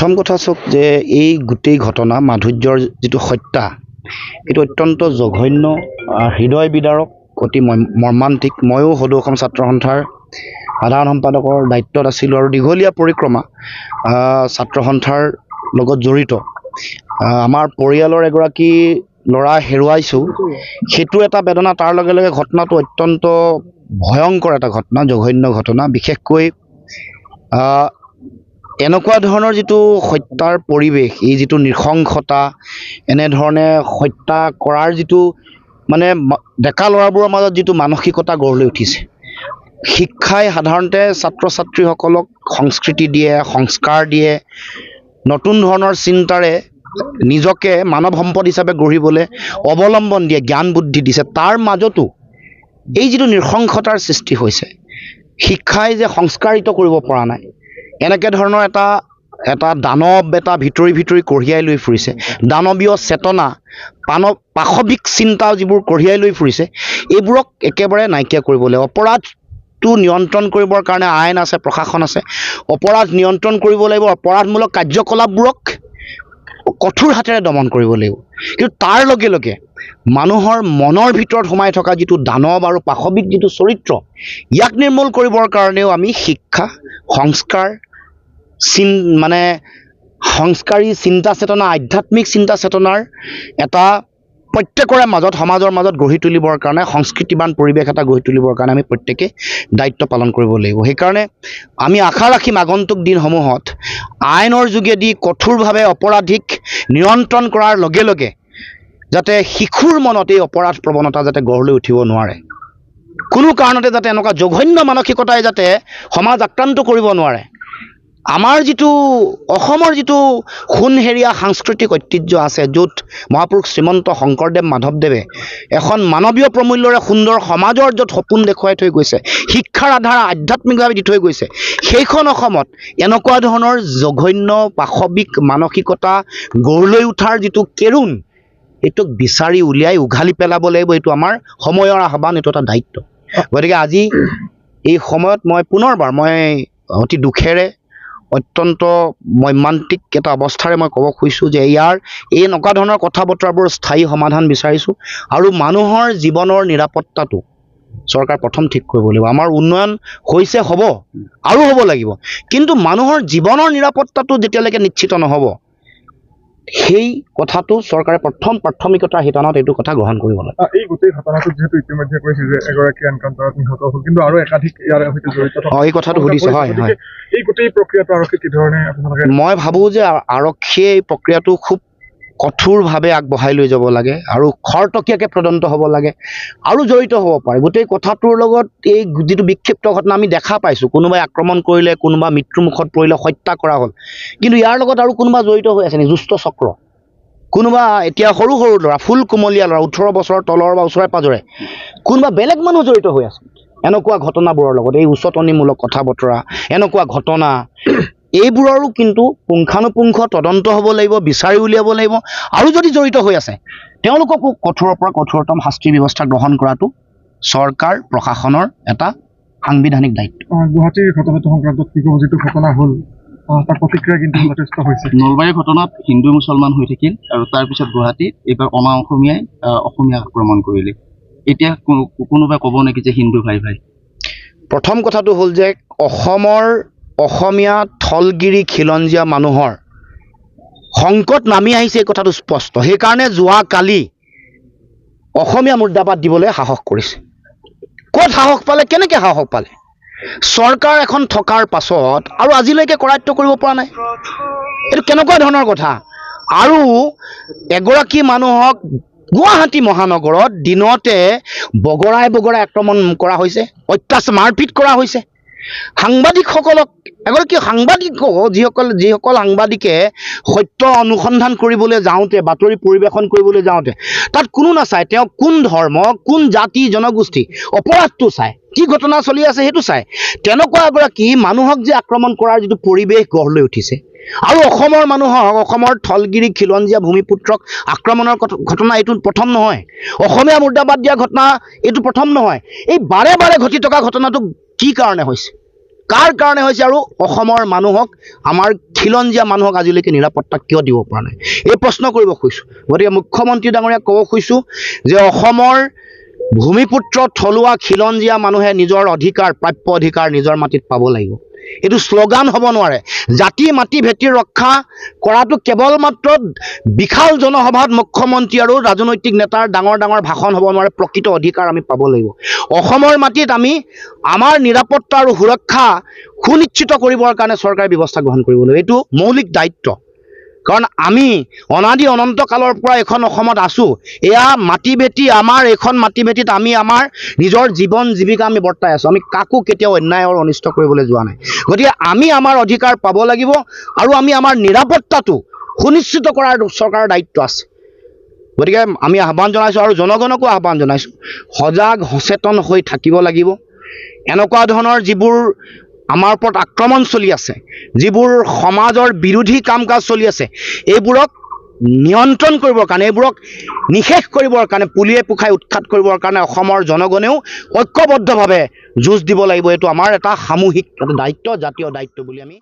প্ৰথম কথা চাওক যে এই গোটেই ঘটনা মাধুৰ্যৰ যিটো হত্যা এইটো অত্যন্ত জঘন্য হৃদয় বিদাৰক অতি মৰ্মান্তিক। ময়ো সদৌ অসম ছাত্ৰ সন্থাৰ সাধাৰণ সম্পাদকৰ দায়িত্বত আছিলোঁ আৰু দীঘলীয়া পৰিক্ৰমা ছাত্ৰ সন্থাৰ লগত জড়িত। আমাৰ পৰিয়ালৰ এগৰাকী ল'ৰা হেৰুৱাইছোঁ, সেইটো এটা বেদনা। তাৰ লগে লগে ঘটনাটো অত্যন্ত ভয়ংকৰ এটা ঘটনা, জঘন্য ঘটনা। বিশেষকৈ এনেকুৱা ধৰণৰ যিটো হত্যাৰ পৰিৱেশ, এই যিটো নৃশংসতা, এনেধৰণে হত্যা কৰাৰ যিটো মানে ডেকা ল'ৰাবোৰৰ মাজত যিটো মানসিকতা গঢ় লৈ উঠিছে। শিক্ষাই সাধাৰণতে ছাত্ৰ ছাত্ৰীসকলক সংস্কৃতি দিয়ে, সংস্কাৰ দিয়ে, নতুন ধৰণৰ চিন্তাৰে নিজকে মানৱ সম্পদ হিচাপে গঢ়িবলৈ অৱলম্বন দিয়ে, জ্ঞান বুদ্ধি দিছে। তাৰ মাজতো এই যিটো নৃশংসতাৰ সৃষ্টি হৈছে, শিক্ষাই যে সংস্কাৰিত কৰিব পৰা নাই, এনেকৈ ধৰণৰ এটা দানৱ এটা ভিতৰি ভিতৰি কঢ়িয়াই লৈ ফুৰিছে। দানৱীয় চেতনা, পাশৱিক চিন্তা যিবোৰ কঢ়িয়াই লৈ ফুৰিছে, এইবোৰক একেবাৰে নাইকিয়া কৰিব লাগিব। অপৰাধটো নিয়ন্ত্ৰণ কৰিবৰ কাৰণে আইন আছে, প্ৰশাসন আছে। অপৰাধ নিয়ন্ত্ৰণ কৰিব লাগিব, অপৰাধমূলক কাৰ্যকলাপবোৰক কঠোৰ হাতেৰে দমন কৰিব লাগিব। কিন্তু তাৰ লগে লগে মানুহৰ মনৰ ভিতৰত সোমাই থকা যিটো দানৱ আৰু পাশৱিক যিটো চৰিত্ৰ, ইয়াক নিৰ্মূল কৰিবৰ কাৰণেও আমি শিক্ষা, সংস্কাৰ, সংস্কাৰী চিন্তা চেতনা, আধ্যাত্মিক চিন্তা চেতনাৰ এটা প্ৰত্যেকৰে মাজত, সমাজৰ মাজত গঢ়ি তুলিবৰ কাৰণে, সংস্কৃতিবান পৰিৱেশ এটা গঢ়ি তুলিবৰ কাৰণে আমি প্ৰত্যেকে দায়িত্ব পালন কৰিব লাগিব। সেইকাৰণে আমি আশা ৰাখিম আগন্তুক দিনসমূহত আইনৰ যোগেদি কঠোৰভাৱে অপৰাধীক নিয়ন্ত্ৰণ কৰাৰ লগে লগে যাতে শিশুৰ মনত এই অপৰাধ প্ৰৱণতা যাতে গঢ় লৈ উঠিব নোৱাৰে, কোনো কাৰণতে যাতে এনেকুৱা জঘন্য মানসিকতাই যাতে সমাজ আক্ৰান্ত কৰিব নোৱাৰে। আমাৰ যিটো অসমৰ যিটো সোণহেৰীয়া সাংস্কৃতিক ঐতিহ্য আছে, য'ত মহাপুৰুষ শ্ৰীমন্ত শংকৰদেৱ মাধৱদেৱে এখন মানৱীয় প্ৰমূল্যৰে সুন্দৰ সমাজৰ য'ত সপোন দেখুৱাই থৈ গৈছে, শিক্ষাৰ আধাৰ আধ্যাত্মিকভাৱে দি থৈ গৈছে, সেইখন অসমত এনেকুৱা ধৰণৰ জঘন্য পাশৱিক মানসিকতা গঢ় লৈ উঠাৰ যিটো কেৰুণ, এইটোক বিচাৰি উলিয়াই উঘালি পেলাব লাগিব। এইটো আমাৰ সময়ৰ আহ্বান, এইটো এটা দায়িত্ব। গতিকে আজি এই সময়ত মই পুনৰবাৰ অতি দুখেৰে, অত্যন্ত মৰ্মান্তিক এটা অৱস্থাৰে মই ক'ব খুজিছোঁ যে এই এনেকুৱা ধৰণৰ কথা বতৰাবোৰ স্থায়ী সমাধান বিচাৰিছোঁ। আৰু মানুহৰ জীৱনৰ নিৰাপত্তাটো চৰকাৰ প্ৰথম ঠিক কৰিব লাগিব। আমাৰ উন্নয়ন হৈছে, হ'ব আৰু হ'ব লাগিব, কিন্তু মানুহৰ জীৱনৰ নিৰাপত্তাটো যেতিয়ালৈকে নিশ্চিত নহ'ব, সেই কথাটো চৰকাৰে প্ৰথম প্ৰাথমিকতাৰ শিতানত এইটো কথা গ্ৰহণ কৰিব লাগে। এই গোটেই ঘটনাটো যিহেতু ইতিমধ্যে কৈছে যে এগৰাকী এনকাউণ্টাৰত নিহত হ'ল, কিন্তু আৰু একাধিক ইয়াৰ সৈতে জড়িত এই কথাটো সুধিছে। হয় হয়, এই গোটেই প্ৰক্ৰিয়াটো আৰক্ষী কি ধৰণে আপোনালোকে? মই ভাবোঁ যে আৰক্ষীয়ে এই প্ৰক্ৰিয়াটো খুব কঠোৰভাৱে আগবঢ়াই লৈ যাব লাগে আৰু খৰতকীয়াকৈ তদন্ত হ'ব লাগে আৰু জড়িত হ'ব পাৰে। গোটেই কথাটোৰ লগত এই যিটো বিক্ষিপ্ত ঘটনা আমি দেখা পাইছোঁ, কোনোবাই আক্ৰমণ কৰিলে, কোনোবা মৃত্যুমুখত পৰিলে, হত্যা কৰা হ'ল, কিন্তু ইয়াৰ লগত আৰু কোনোবা জড়িত হৈ আছে নেকি? দুষ্ট চক্ৰ, কোনোবা এতিয়া সৰু সৰু ল'ৰা, ফুল কুমলীয়া ল'ৰা, 18 বছৰৰ তলৰ বা ওচৰে পাজৰে কোনোবা বেলেগ মানুহ জড়িত হৈ আছে এনেকুৱা ঘটনাবোৰৰ লগত। এই উচতনিমূলক কথা বতৰা, এনেকুৱা ঘটনা, এইবোৰৰো কিন্তু পুংখানুপুংখ তদন্ত হ'ব লাগিব, বিচাৰি উলিয়াব লাগিব। আৰু যদি জড়িত হৈ আছে, তেওঁলোককো কঠোৰৰ পৰা কঠোৰতম শাস্তিৰ ব্যৱস্থা গ্ৰহণ কৰাটো চৰকাৰ প্ৰশাসনৰ এটা সাংবিধানিক দায়িত্ব। গুৱাহাটীৰ ঘটনাটো সংক্ৰান্তত কি ক'ব? যিটো ঘটনা হ'ল তাৰ প্ৰতিক্ৰিয়া কিন্তু যথেষ্ট হৈছে। নলবাৰীৰ ঘটনাত হিন্দু মুছলমান হৈ থাকিল আৰু তাৰপিছত গুৱাহাটীত এইবাৰ অনা অসমীয়াই অসমীয়া আক্ৰমণ কৰিলে। এতিয়া কোনোবাই ক'ব নেকি যে হিন্দু ভাই ভাই? প্ৰথম কথাটো হ'ল যে অসমৰ অসমীয়া থলগিৰি খিলঞ্জীয়া মানুহৰ সংকট নামি আহিছে, এই কথাটো স্পষ্ট। সেইকাৰণে যোৱাকালি অসমীয়া মুৰ্দাবাদ দিবলৈ সাহস কৰিছে। ক'ত সাহস পালে, কেনেকৈ সাহস পালে? চৰকাৰ এখন থকাৰ পাছত আৰু আজিলৈকে কৰায়ত্ব কৰিব পৰা নাই, এইটো কেনেকুৱা ধৰণৰ কথা? আৰু এগৰাকী মানুহক গুৱাহাটী মহানগৰত দিনতে বগৰাই আক্ৰমণ কৰা হৈছে, অত্যাচাৰ মাৰপিট কৰা হৈছে। সাংবাদিকসকলক, এগৰাকী সাংবাদিকো যিসকল সাংবাদিকে সত্য অনুসন্ধান কৰিবলৈ যাওঁতে, বাতৰি পৰিৱেশন কৰিবলৈ যাওঁতে, তাত কোনো নাচায় তেওঁ কোন ধৰ্ম, কোন জাতি জনগোষ্ঠী, অপৰাধটো চায়, কি ঘটনা চলি আছে সেইটো চায়। তেনেকুৱা এগৰাকী মানুহক যে আক্ৰমণ কৰাৰ যিটো পৰিৱেশ গঢ় লৈ উঠিছে, আৰু অসমৰ মানুহক, অসমৰ থলগিৰি খিলঞ্জীয়া ভূমিপুত্ৰক আক্ৰমণৰ ঘটনা এইটো প্ৰথম নহয়। অসমীয়া মুৰ্দাবাদ দিয়া ঘটনা এইটো প্ৰথম নহয়। এই বাৰে বাৰে ঘটি থকা ঘটনাটো কি কাৰণে হৈছে, কাৰ কাৰণে হৈছে, আৰু অসমৰ মানুহক আমাৰ খিলঞ্জীয়া মানুহক আজিলৈকে নিৰাপত্তা কিয় দিব পৰা নাই এই প্ৰশ্ন কৰিব খুজিছোঁ গতিকে মুখ্যমন্ত্ৰী ডাঙৰীয়াক ক'ব খুজিছোঁ যে অসমৰ ভূমিপুত্ৰ থলুৱা খিলঞ্জীয়া মানুহে নিজৰ অধিকাৰ প্ৰাপ্য অধিকাৰ নিজৰ মাটিত পাব লাগিব এইটো শ্লোগান হ'ব নোৱাৰে জাতি মাটি ভেটি ৰক্ষা কৰাটো কেৱল মাত্ৰ বিশাল জনসভাত মুখ্যমন্ত্ৰী আৰু ৰাজনৈতিক নেতাৰ ডাঙৰ ডাঙৰ ভাষণ হ'ব নোৱাৰে প্ৰকৃত অধিকাৰ আমি পাব লাগিব অসমৰ মাটিত আমি আমাৰ নিৰাপত্তা আৰু সুৰক্ষা সুনিশ্চিত কৰিবৰ কাৰণে চৰকাৰে ব্যৱস্থা গ্ৰহণ কৰিব লাগিব এইটো মৌলিক দায়িত্ব কাৰণ আমি অনাদি অনন্ত কালৰ পৰা এখন অসমত আছোঁ এয়া মাটি ভেটি আমাৰ এইখন মাটি ভেটিত আমি আমাৰ নিজৰ জীৱন জীৱিকা আমি বৰ্তাই আছোঁ আমি কাকো কেতিয়াও অন্যায় আৰু অনিষ্ট কৰিবলৈ যোৱা নাই গতিকে আমি আমাৰ অধিকাৰ পাব লাগিব আৰু আমি আমাৰ নিৰাপত্তাটো সুনিশ্চিত কৰাৰ চৰকাৰৰ দায়িত্ব আছে গতিকে আমি আহ্বান জনাইছোঁ আৰু জনগণকো আহ্বান জনাইছোঁ সজাগ সচেতন হৈ থাকিব লাগিব এনেকুৱা ধৰণৰ যিবোৰ আমাৰ ওপৰত আক্ৰমণ চলি আছে যিবোৰ সমাজৰ বিৰোধী কাম কাজ চলি আছে এইবোৰক নিয়ন্ত্ৰণ কৰিবৰ কাৰণে এইবোৰক নিশেষ কৰিবৰ কাৰণে পুলিয়ে পোখাই উৎখাত কৰিবৰ কাৰণে অসমৰ জনগণেও ঐক্যবদ্ধভাৱে যুঁজ দিব লাগিব এইটো আমাৰ এটা সামূহিক এটা দায়িত্ব জাতীয় দায়িত্ব বুলি আমি